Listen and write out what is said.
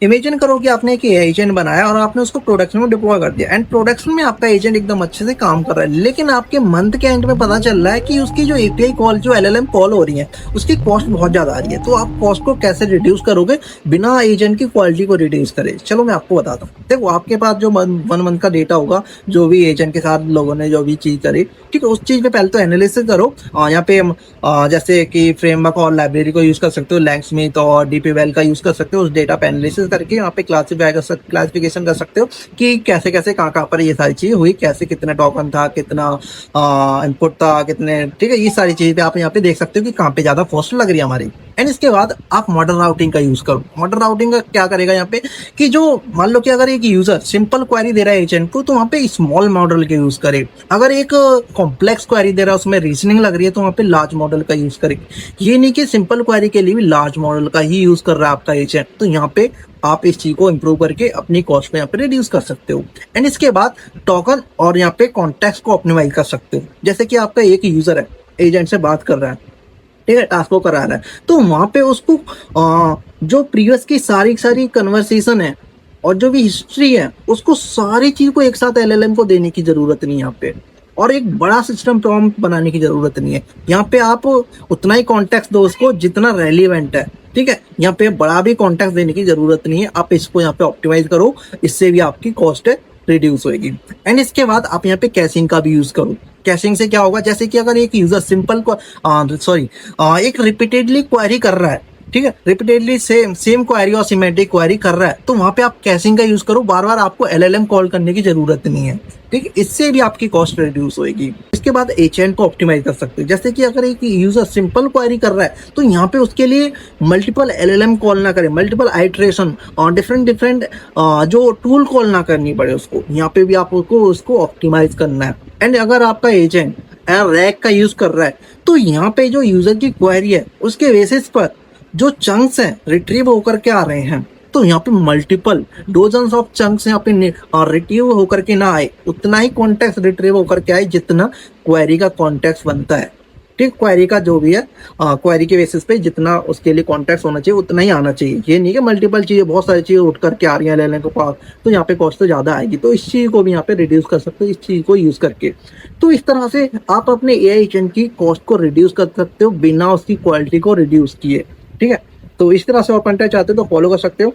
Imagine करो कि आपने एक एजेंट बनाया और आपने उसको प्रोडक्शन में डिप्लॉय कर दिया एंड प्रोडक्शन में आपका एजेंट एकदम अच्छे से काम कर रहा है, लेकिन आपके मंथ के एंड में पता चल रहा है कि उसकी जो एपीआई कॉल, जो एलएलएम कॉल हो रही है, उसकी कॉस्ट बहुत ज्यादा आ रही है। तो आप कॉस्ट को कैसे रिड्यूस करोगे बिना एजेंट की क्वालिटी को रिड्यूस करे? चलो मैं आपको बताता हूँ। देखो, आपके पास जो 1 मंथ का डेटा होगा, जो भी एजेंट के साथ लोगों ने जो भी चीज करी, ठीक है, उस चीज पे पहले तो एनालिसिस करो। यहाँ पे जैसे कि फ्रेमवर्क और लाइब्रेरी को यूज कर सकते हो, लैंगस्मिथ और डीपीवेल का यूज कर सकते हो। उस डेटा पे एनालिसिस करके यहाँ पे क्लासिफिकेशन कर सकते हो कि कैसे कैसे कहाँ पर ये सारी चीजें हुई, कैसे कितना टोकन था, कितना इनपुट था, कितने, ठीक है, ये सारी चीजें आप यहाँ पे देख सकते हो कि कहाँ पे ज्यादा कॉस्ट लग रही है हमारी। एंड इसके बाद आप मॉडल राउटिंग का यूज करो। मॉडल राउटिंग का क्या करेगा यहाँ पे कि जो मान लो कि अगर एक यूजर सिंपल क्वेरी दे रहा है एजेंट को, तो वहाँ पे स्मॉल मॉडल के यूज करे। अगर एक कॉम्प्लेक्स क्वेरी दे रहा है, उसमें रीजनिंग लग रही है, तो वहाँ पे लार्ज मॉडल का यूज करे। ये नहीं कि सिंपल क्वेरी के लिए भी लार्ज मॉडल का ही यूज कर रहा है आपका एजेंट। तो यहाँ पे आप इस चीज को इंप्रूव करके अपनी कॉस्ट को यहाँ पे रिड्यूस कर सकते हो। एंड इसके बाद टोकन और यहाँ पे कॉन्टेक्स्ट को ऑप्टिमाइज कर सकते हो। जैसे कि आपका एक यूजर है, एजेंट से बात कर रहा है, ठीक है, टास्क को करा रहा है, तो वहां पे उसको जो प्रीवियस की सारी सारी कन्वर्सेशन है और जो भी हिस्ट्री है, उसको सारी चीज को एक साथ एलएलएम को देने की जरूरत नहीं है यहाँ पे। और एक बड़ा सिस्टम प्रॉम्प्ट बनाने की जरूरत नहीं है। यहाँ पे आप उतना ही कॉन्टेक्स्ट दो उसको जितना रेलिवेंट है, ठीक है। यहाँ पे बड़ा भी कॉन्टेक्स्ट देने की जरूरत नहीं है। आप इसको यहाँ पे ऑप्टिमाइज करो, इससे भी आपकी कॉस्ट रिड्यूस होगी। एंड इसके बाद आप यहाँ पे कैशिंग का भी यूज करो। कैशिंग से क्या होगा, जैसे कि अगर एक यूजर सिंपल को एक रिपीटेडली क्वेरी कर रहा है, ठीक है, रिपीटेडली सेम क्वेरी और सिमेट्रिक क्वेरी कर रहा है, तो वहां पे आप कैशिंग का यूज करो। बार बार आपको एलएलएम कॉल करने की जरूरत नहीं है, ठीक है। इससे भी आपकी कॉस्ट रिड्यूस होगी। इसके बाद एजेंट को ऑप्टिमाइज कर सकते हो। जैसे कि अगर एक यूजर सिंपल क्वेरी कर रहा है, तो यहाँ पे उसके लिए मल्टीपल एलएलएम कॉल ना करे, मल्टीपल आइट्रेशन और डिफरेंट डिफरेंट जो टूल कॉल ना करनी पड़े उसको। यहाँ पे भी आपको उसको ऑप्टिमाइज करना है। एंड अगर आपका एजेंट रैक का यूज कर रहा है, तो यहाँ पे जो यूजर की क्वेरी है, उसके बेसिस पर जो चंक्स हैं रिट्रीव होकर के आ रहे हैं, तो यहाँ पे मल्टीपल डोजन्स ऑफ चंक्स यहाँ पे रिट्रीव होकर के ना आए, उतना ही कॉन्टेक्स्ट रिट्रीव होकर के आए जितना क्वेरी का कॉन्टेक्स्ट बनता है, ठीक। क्वेरी का जो भी है, क्वेरी के बेसिस पे जितना उसके लिए कॉन्टेक्स्ट होना चाहिए उतना ही आना चाहिए। ये नहीं कि मल्टीपल चीजें, बहुत सारी चीजें उठ करके आ रही हैं लेने के पास, तो यहाँ पे कॉस्ट तो ज्यादा आएगी। तो इस चीज को भी यहाँ पे रिड्यूस कर सकते हो, इस चीज को यूज करके। तो इस तरह से आप अपने एआई एजेंट की कॉस्ट को रिड्यूस कर सकते हो बिना उसकी क्वालिटी को रिड्यूस किए, ठीक है। तो इस तरह से आप कंटेंट चाहते हो तो फॉलो कर सकते हो।